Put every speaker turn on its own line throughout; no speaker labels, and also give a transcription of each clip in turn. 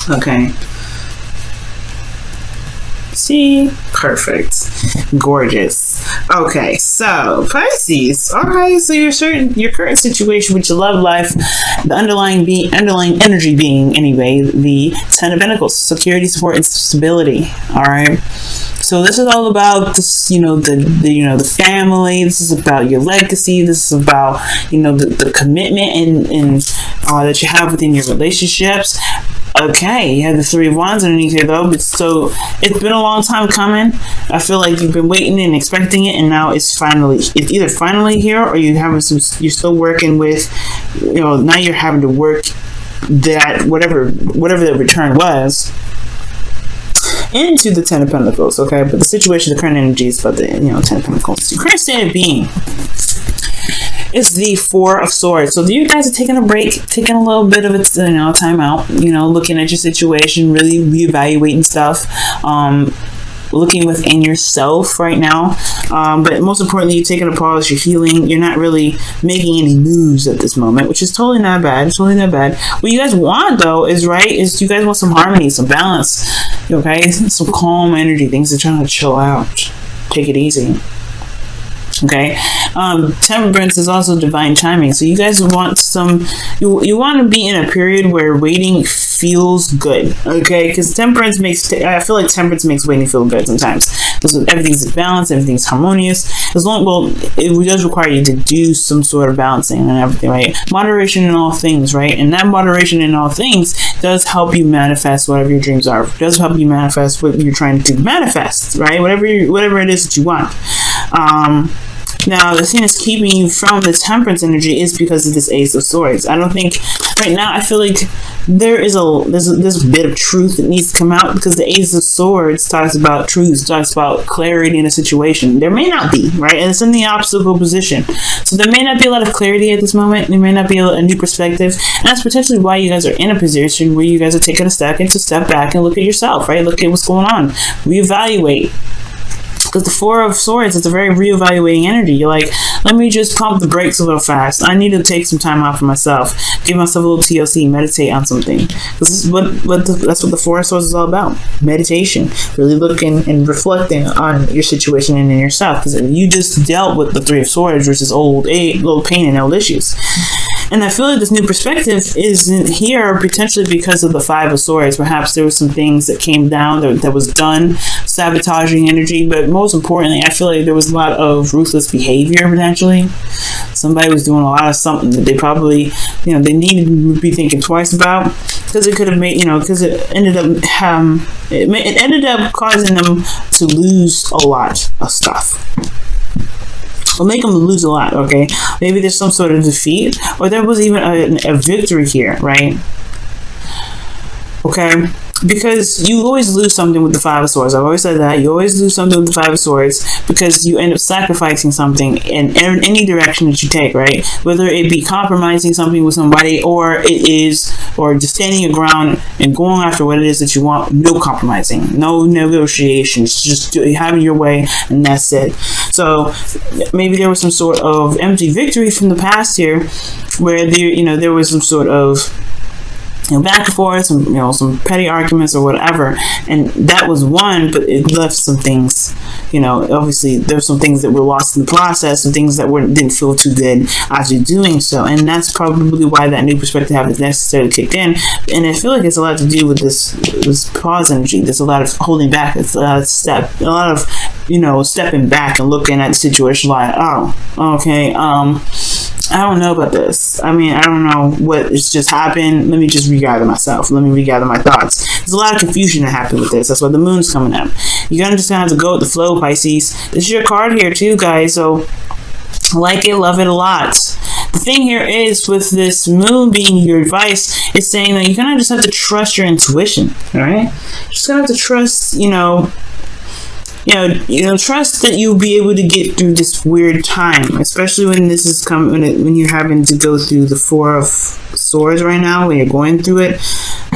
Okay. See? Perfect. Gorgeous. Okay, so Pisces. Alright, so your current situation with your love life, the underlying energy being anyway, the Ten of Pentacles, security, support, and stability. Alright. So this is all about this, the family. This is about your legacy. This is about, the commitment and that you have within your relationships. Okay, you have the Three of Wands underneath here though, but so it's been a long time coming. I feel like you've been waiting and expecting it, and now it's either finally here, or you're still working with, now you're having to work that whatever the return was into the Ten of Pentacles. Okay, but the situation, the current energy is about the Ten of Pentacles. Your current state of being is the Four of Swords. So you guys are taking a break, taking a little bit of a time out, looking at your situation, really reevaluating stuff, looking within yourself right now. But most importantly, you're taking a pause, you're healing, you're not really making any moves at this moment, which is totally not bad. It's totally not bad. What you guys want though is you guys want some harmony, some balance, okay? Some calm energy, things are trying to chill out. Take it easy. Okay, temperance is also divine timing. So you guys want you want to be in a period where waiting feels good. Okay, because I feel like temperance makes waiting feel good sometimes. Because everything's balanced, everything's harmonious. It does require you to do some sort of balancing and everything, right? Moderation in all things, right? And that moderation in all things does help you manifest whatever your dreams are. It does help you manifest what you're trying to manifest, right? Whatever it is that you want. Now, the thing that's keeping you from the temperance energy is because of this Ace of Swords. I don't think right now. I feel like there's a bit of truth that needs to come out, because the Ace of Swords talks about truth, talks about clarity in a situation. There may not be, right? And it's in the obstacle position, so there may not be a lot of clarity at this moment. There may not be a new perspective, and that's potentially why you guys are in a position where you guys are taking a second to step back and look at yourself, right? Look at what's going on, reevaluate. Because the Four of Swords, it's a very reevaluating energy. You're like, let me just pump the brakes a little fast. I need to take some time out for myself. Give myself a little TLC, meditate on something. This is that's what the Four of Swords is all about. Meditation. Really looking and reflecting on your situation and in yourself. Because you just dealt with the Three of Swords, which is old pain and old issues. And I feel like this new perspective isn't here potentially because of the Five of Swords. Perhaps there were some things that came down that was done, sabotaging energy, but most importantly, I feel like there was a lot of ruthless behavior potentially. Somebody was doing a lot of something that they probably, they needed to be thinking twice about, because it could have made, because it ended up causing them to lose a lot of stuff. Will make them lose a lot, okay? Maybe there's some sort of defeat, or there was even a victory here, right? Okay? Because you always lose something with the Five of Swords. I've always said that. You always lose something with the Five of Swords because you end up sacrificing something in any direction that you take, right? Whether it be compromising something with somebody, or just standing your ground and going after what it is that you want. No compromising, no negotiations, just having your way, and that's it. So maybe there was some sort of empty victory from the past here, where there was some sort of back and forth, some petty arguments or whatever, and that was one, but it left some things, obviously there's some things that were lost in the process, and things that didn't feel too good after doing so, and that's probably why that new perspective is necessarily kicked in. And I feel like it's a lot to do with this pause energy. There's a lot of holding back, it's a lot of stepping back and looking at the situation like, oh, okay, I don't know about this. I don't know what has just happened. Let me just regather myself. Let me regather my thoughts. There's a lot of confusion that happened with this. That's why the moon's coming up. You're just gonna have to go with the flow, Pisces. This is your card here too, guys. So like it, love it a lot. The thing here is, with this moon being your advice, it's saying that you're gonna just have to trust your intuition. All right? You're just gonna have to trust, trust that you'll be able to get through this weird time, especially when this is coming, when you're having to go through the Four of Swords right now, when you're going through it.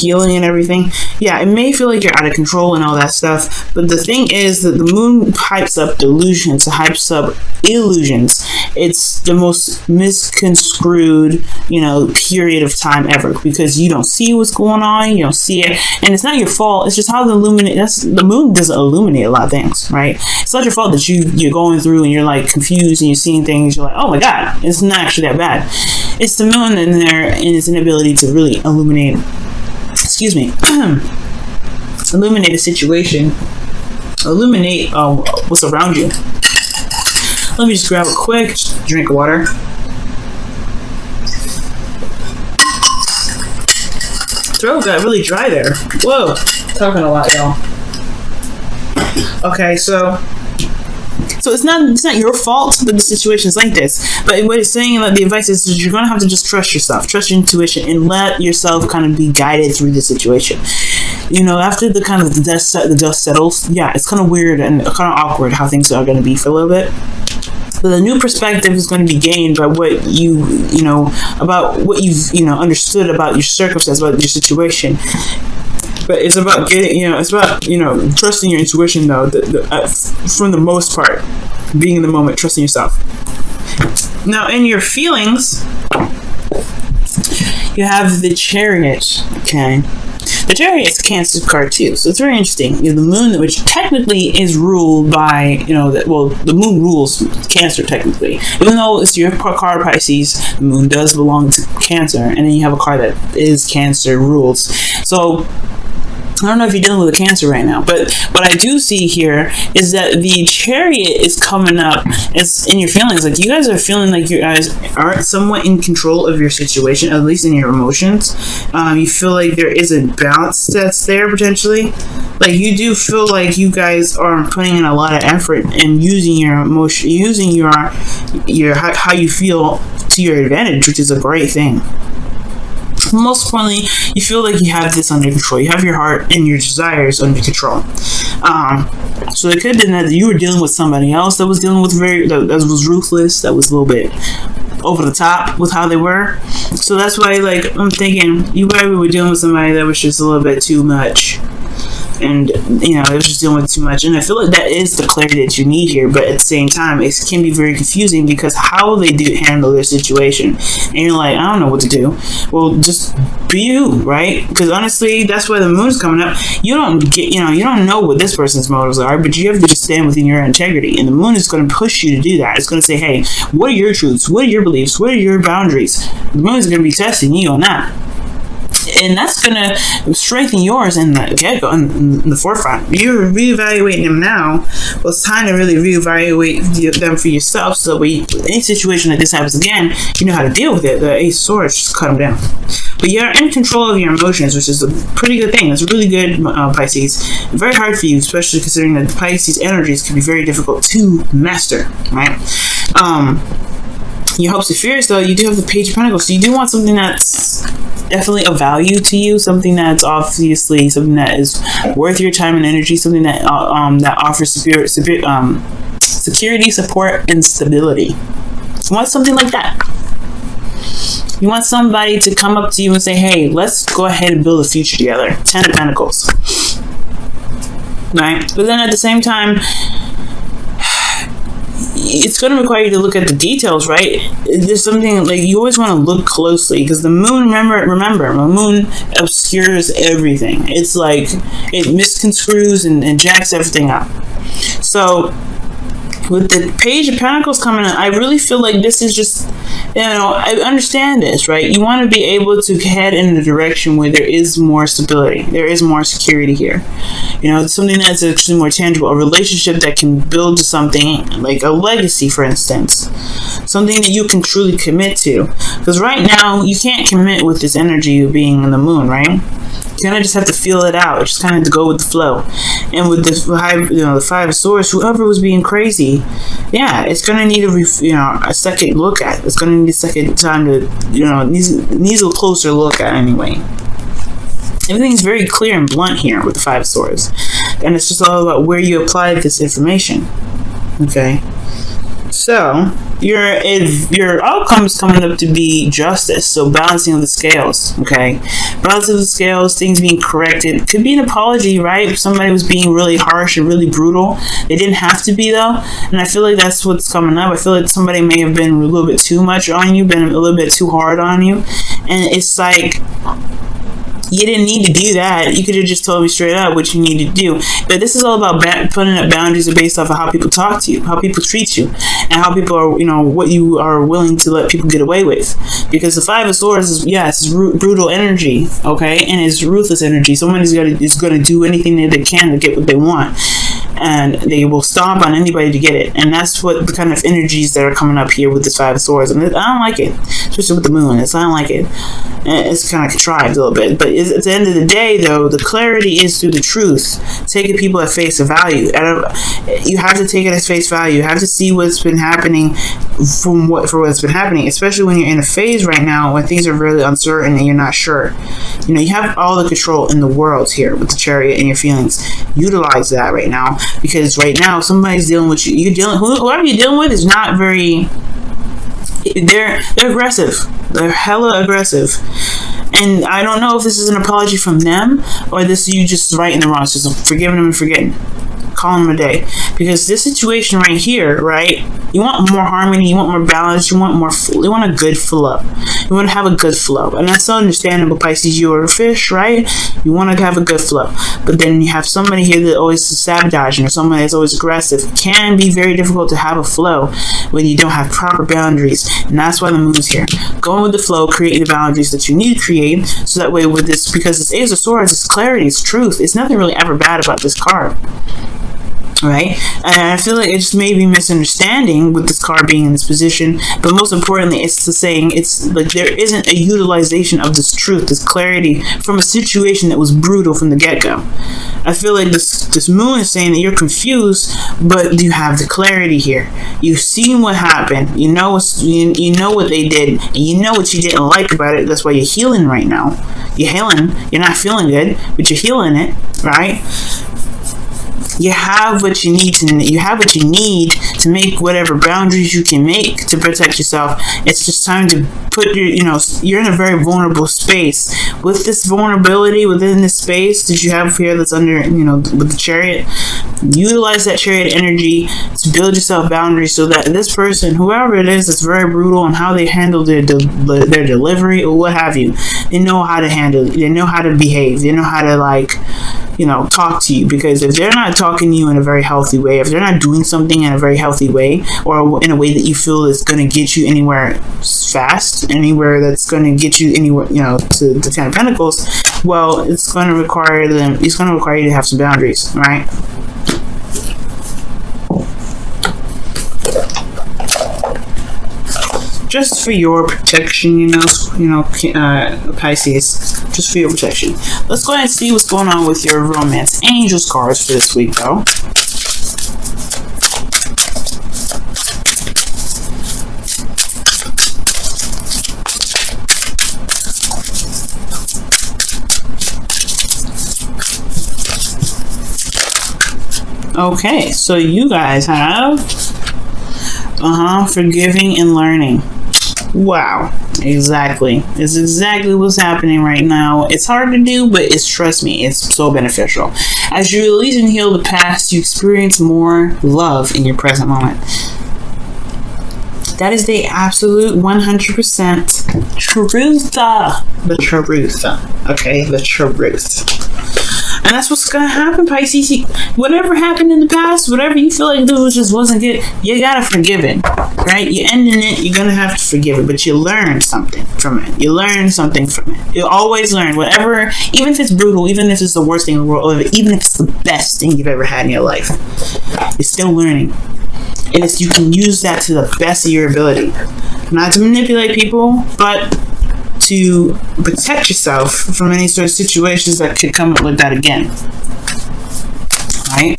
healing and everything. Yeah, it may feel like you're out of control and all that stuff, but the thing is that the moon hypes up delusions, hypes up illusions. It's the most misconstrued, period of time ever, because you don't see what's going on, you don't see it, and it's not your fault. It's just how the moon doesn't illuminate a lot of things, right? It's not your fault that you're going through and you're like confused and you're seeing things. You're like, oh my god, it's not actually that bad. It's the moon in there and its inability to really illuminate. Excuse me. Illuminate a situation. Illuminate what's around you. Let me just grab a quick drink of water. Throat got really dry there. Whoa, talking a lot, y'all. Okay, so it's not your fault that the situation's like this. But what it's saying, like, the advice is you're gonna have to just trust yourself, trust your intuition, and let yourself kind of be guided through the situation. After the dust settles, yeah, it's kind of weird and kind of awkward how things are gonna be for a little bit. But the new perspective is going to be gained by what about what you've understood about your circumstance, about your situation. But it's about trusting your intuition, though. From the most part, being in the moment, trusting yourself. Now, in your feelings, you have the Chariot. Okay. The Chariot is Cancer card too, so it's very interesting. The moon, which technically is ruled by, the moon rules Cancer technically. Even though it's your card Pisces, the moon does belong to Cancer, and then you have a card that is Cancer rules. So I don't know if you're dealing with a Cancer right now, but what I do see here is that the Chariot is coming up. It's in your feelings. Like, you guys are feeling like you guys are somewhat in control of your situation, at least in your emotions. You feel like there is a balance that's there potentially. Like, you do feel like you guys are putting in a lot of effort and using your emotion, using your how you feel to your advantage, which is a great thing. Most importantly, you feel like you have this under control. You have your heart and your desires under control. So it could have been that you were dealing with somebody else that was dealing with that was ruthless, that was a little bit over the top with how they were. So that's why, like, I'm thinking you probably were dealing with somebody that was just a little bit too much. And, it was just dealing with too much. And I feel like that is the clarity that you need here. But at the same time, it can be very confusing because how they do handle their situation. And you're like, I don't know what to do. Well, just be you, right? Because honestly, that's why the moon's coming up. You don't know what this person's motives are, but you have to just stand within your integrity. And the moon is going to push you to do that. It's going to say, hey, what are your truths? What are your beliefs? What are your boundaries? The moon is going to be testing you on that. And that's going to strengthen yours in the get-go, in the forefront. You're reevaluating them now. Well, it's time to really reevaluate them for yourself, so that any situation like this happens again, you know how to deal with it. The Ace of Swords, just cut them down. But you're in control of your emotions, which is a pretty good thing. It's really good, Pisces. Very hard for you, especially considering that the Pisces energies can be very difficult to master, right? Your hopes and fears, though, you do have the Page of Pentacles, so you do want something that's definitely of value to you, something that's obviously something that is worth your time and energy, something that offers security, support, and stability. You want something like that. You want somebody to come up to you and say, hey, let's go ahead and build a future together. 10 of Pentacles. Right? But then at the same time, it's going to require you to look at the details, right? There's something like you always want to look closely because the moon, remember, the moon obscures everything. It's like it misconstrues and jacks everything up. So with the Page of Pentacles coming in, I really feel like this is just, I understand this, right? You want to be able to head in a direction where there is more stability. There is more security here. It's something that's actually more tangible. A relationship that can build to something like a legacy, for instance. Something that you can truly commit to. Because right now, you can't commit with this energy of being in the moon, right? You kind of just have to feel it out. Just kind of to go with the flow. And with the Five of Swords, whoever was being crazy, yeah, it's going to need a second look at. It's going to need a second time to, needs a closer look at anyway. Everything's very clear and blunt here with the Five of Swords. And it's just all about where you apply this information. Okay? So, your outcome is coming up to be justice, so balancing of the scales. Okay, balancing of the scales, things being corrected. Could be an apology, right? If somebody was being really harsh and really brutal, they didn't have to be though, and I feel like that's what's coming up. I feel like somebody may have been a little bit too much on you, been a little bit too hard on you, and it's like, you didn't need to do that. You could have just told me straight up what you need to do. But this is all about putting up boundaries based off of how people talk to you, how people treat you, and how people are, what you are willing to let people get away with. Because the Five of Swords is, it's brutal energy, okay, and it's ruthless energy. Someone is going to do anything that they can to get what they want, and they will stomp on anybody to get it. And that's what the kind of energies that are coming up here with this Five of Swords. And I don't like it, especially with the moon. I don't like it. It's kind of contrived a little bit, but at the end of the day, though, the clarity is through the truth. Taking people at face value. You have to take it at face value. You have to see what's been happening for what's been happening, especially when you're in a phase right now when things are really uncertain and you're not sure. You have all the control in the world here with the Chariot and your feelings. Utilize that right now, because right now somebody's dealing with you. Whoever you're dealing with is not very. They're aggressive. They're hella aggressive. And I don't know if this is an apology from them or this you just right in the wrong. It's just forgiving them and forgetting. Calling them a day. Because this situation right here, right? You want more harmony, you want more balance, you want a good flow. You want to have a good flow. And that's understandable, Pisces. You're a fish, right? You want to have a good flow. But then you have somebody here that always is sabotaging, or somebody that's always aggressive. It can be very difficult to have a flow when you don't have proper boundaries. And that's why the moon's here. Going with the flow, creating the boundaries that you need to create. So that way with this, because this Ace of Swords, it's clarity, it's truth. It's nothing really ever bad about this card. Right? And I feel like it just may be misunderstanding with this card being in this position, but most importantly, it's the saying, it's like there isn't a utilization of this truth, this clarity from a situation that was brutal from the get-go. I feel like this moon is saying that you're confused, but you have the clarity here. You've seen what happened. You know what they did, and you know what you didn't like about it. That's why you're healing right now. You're healing. You're not feeling good, but you're healing it, right? You have what you need to make whatever boundaries you can make to protect yourself. It's just time to put you're in a very vulnerable space. With this vulnerability within this space that you have here that's under, with the Chariot, utilize that Chariot energy to build yourself boundaries so that this person, whoever it is, that's very brutal on how they handle their delivery or what have you, they know how to handle it. They know how to behave. They know how to talk to you, because if they're not talking to you in a very healthy way, if they're not doing something in a very healthy way, or in a way that you feel is going to get you anywhere fast, anywhere that's going to get you anywhere, to the Ten of Pentacles, well, it's going to require you to have some boundaries, right? Just for your protection, Pisces. Just for your protection. Let's go ahead and see what's going on with your romance angels cards for this week, though. Okay, so you guys have forgiving and learning. Wow, exactly. It's exactly what's happening right now. It's hard to do, but trust me, it's so beneficial. As you release and heal the past, you experience more love in your present moment. That is the absolute 100% truth. The truth. Okay, the truth. And that's what's going to happen, Pisces. Whatever happened in the past, whatever you feel like just wasn't good, you got to forgive it, right? You're ending it, you're going to have to forgive it, but you learn something from it. You learn something from it. You always learn, whatever, even if it's brutal, even if it's the worst thing in the world, even if it's the best thing you've ever had in your life, you're still learning. And you can use that to the best of your ability. Not to manipulate people, but to protect yourself from any sort of situations that could come up like that again. Right?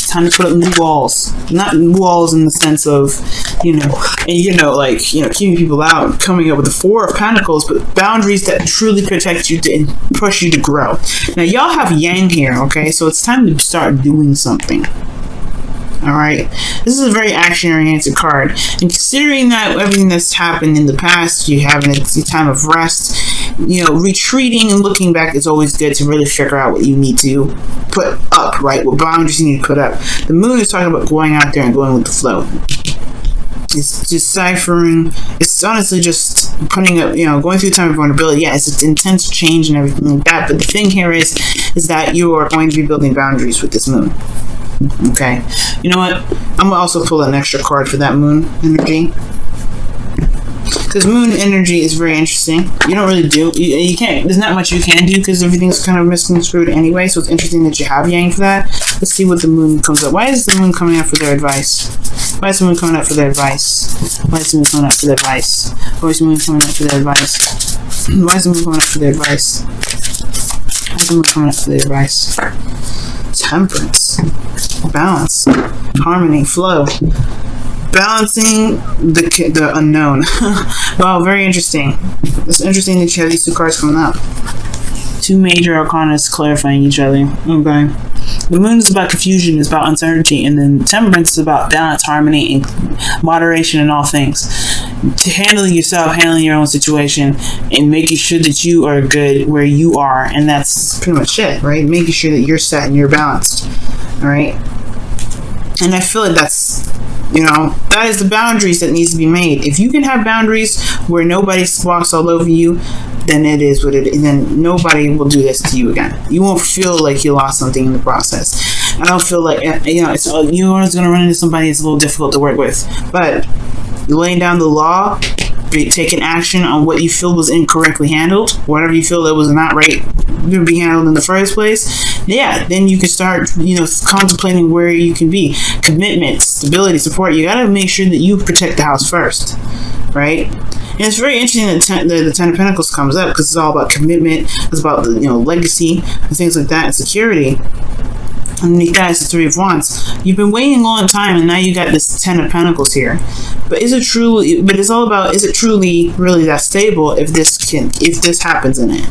Time to put up new walls. Not walls in the sense of, keeping people out, coming up with the Four of Pentacles, but boundaries that truly protect you and push you to grow. Now, y'all have Yang here, okay? So it's time to start doing something. All right, this is a very action-oriented card, and considering that everything that's happened in the past, you having a time of rest, you know, retreating and looking back is always good to really figure out what you need to put up, right? What boundaries you need to put up. The moon is talking about going out there and going with the flow. It's deciphering. It's honestly just putting up, you know, going through time of vulnerability. Yeah, it's intense change and everything like that. But the thing here is that you are going to be building boundaries with this moon. Okay, you know what? I'm gonna also pull an extra card for that moon energy, because moon energy is very interesting. You don't really do, you can't, there's not much you can do because everything's kind of misconstrued anyway, so it's interesting that you have yang for that. Let's see what the moon comes up. Why is the moon coming out for their advice? Why is the moon coming out for their advice? Why is the moon coming out for their advice? Why is the moon coming out for their advice? Why is the moon coming out for their advice? Why is the moon coming out for their advice? Temperance, balance, harmony, flow, balancing the unknown. Wow, very interesting. It's interesting that you have these two cards coming up. Two major arcanas clarifying each other. Okay. The moon is about confusion, it's about uncertainty, and then temperance is about balance, harmony, and moderation in all things. To handling yourself, handling your own situation, and making sure that you are good where you are, and that's pretty much it, right? Making sure that you're set and you're balanced, all right? And I feel like that's, you know, that is the boundaries that needs to be made. If you can have boundaries where nobody walks all over you, then it is what it is. And then nobody will do this to you again. You won't feel like you lost something in the process. I don't feel like, you know, you're always going to run into somebody that's a little difficult to work with. But laying down the law, taking action on what you feel was incorrectly handled, whatever you feel that was not right to be handled in the first place, yeah, then you can start, you know, contemplating where you can be. Commitment, stability, support. You got to make sure that you protect the house first, right? And it's very interesting that the Ten of Pentacles comes up, because it's all about commitment. It's about, you know, legacy and things like that, and security. Underneath that is the Three of Wands. You've been waiting a long time, and now you got this Ten of Pentacles here. But is it truly? But it's all about, is it truly really that stable if this happens in it?